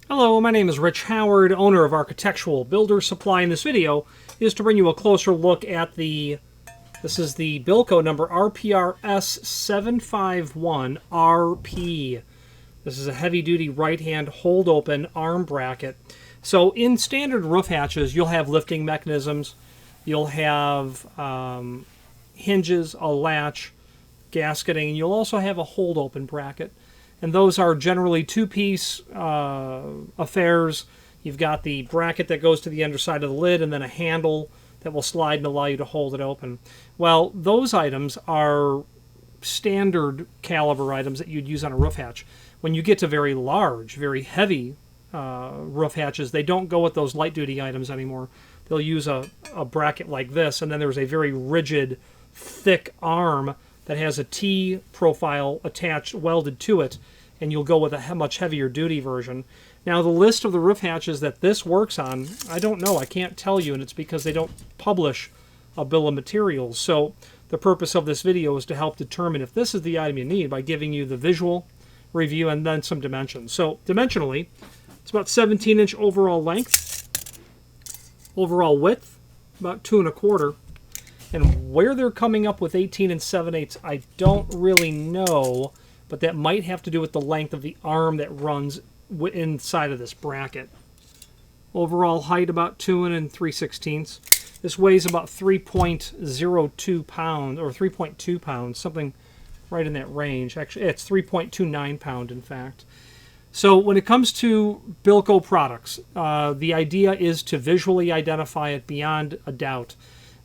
Hello, my name is Rich Howard, owner of Architectural Builder Supply. In this video is to bring you a closer look at this is the Bilco number RPRS751LP. This is a heavy-duty right-hand hold-open arm bracket. So in standard roof hatches, you'll have lifting mechanisms, you'll have hinges, a latch, gasketing, and you'll also have a hold-open bracket. And those are generally two-piece affairs. You've got the bracket that goes to the underside of the lid and then a handle that will slide and allow you to hold it open. Well, those items are standard caliber items that you'd use on a roof hatch. When you get to very large, very heavy roof hatches, they don't go with those light-duty items anymore. They'll use a bracket like this, and then there's a very rigid, thick arm that has a T profile attached, welded to it, and you'll go with a much heavier duty version. Now, the list of the roof hatches that this works on, I don't know, I can't tell you, and it's because they don't publish a bill of materials. So the purpose of this video is to help determine if this is the item you need by giving you the visual review and then some dimensions. So dimensionally, it's about 17-inch overall length, overall width, about 2 1/4. And where they're coming up with 18 7/8, I don't really know, but that might have to do with the length of the arm that runs inside of this bracket. Overall height about 2 3/16. This weighs about 3.02 pounds, or 3.2 pounds, something right in that range. Actually, it's 3.29 pound, in fact. So when it comes to Bilco products, the idea is to visually identify it beyond a doubt.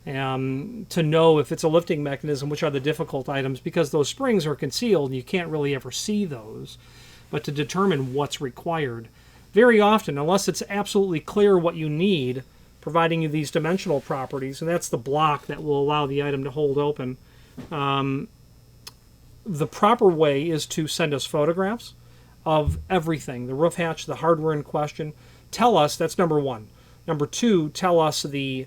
To know if it's a lifting mechanism, which are the difficult items, because those springs are concealed and you can't really ever see those, but to determine what's required. Very often, unless it's absolutely clear what you need, providing you these dimensional properties, and that's the block that will allow the item to hold open. The proper way is to send us photographs of everything, the roof hatch, the hardware in question. Tell us, that's number one. Number two, tell us the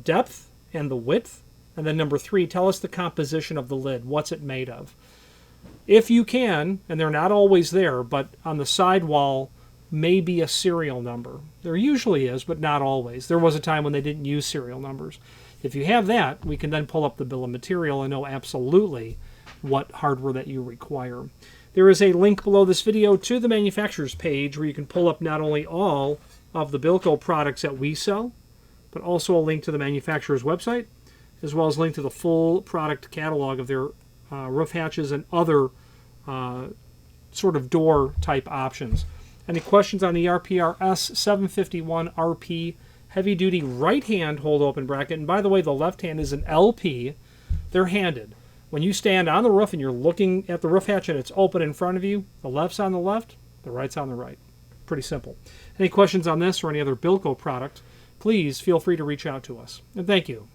depth and the width. And then number three, tell us the composition of the lid. What's it made of? If you can, and they're not always there, but on the sidewall may be a serial number. There usually is, but not always. There was a time when they didn't use serial numbers. If you have that, we can then pull up the bill of material and know absolutely what hardware that you require. There is a link below this video to the manufacturer's page where you can pull up not only all of the Bilco products that we sell, but also a link to the manufacturer's website, as well as a link to the full product catalog of their roof hatches and other sort of door type options. Any questions on the RPRS751LP heavy duty right hand hold open bracket? And by the way, the left hand is an LP. They're handed. When you stand on the roof and you're looking at the roof hatch and it's open in front of you, the left's on the left, the right's on the right. Pretty simple. Any questions on this or any other Bilco product, please feel free to reach out to us. And thank you.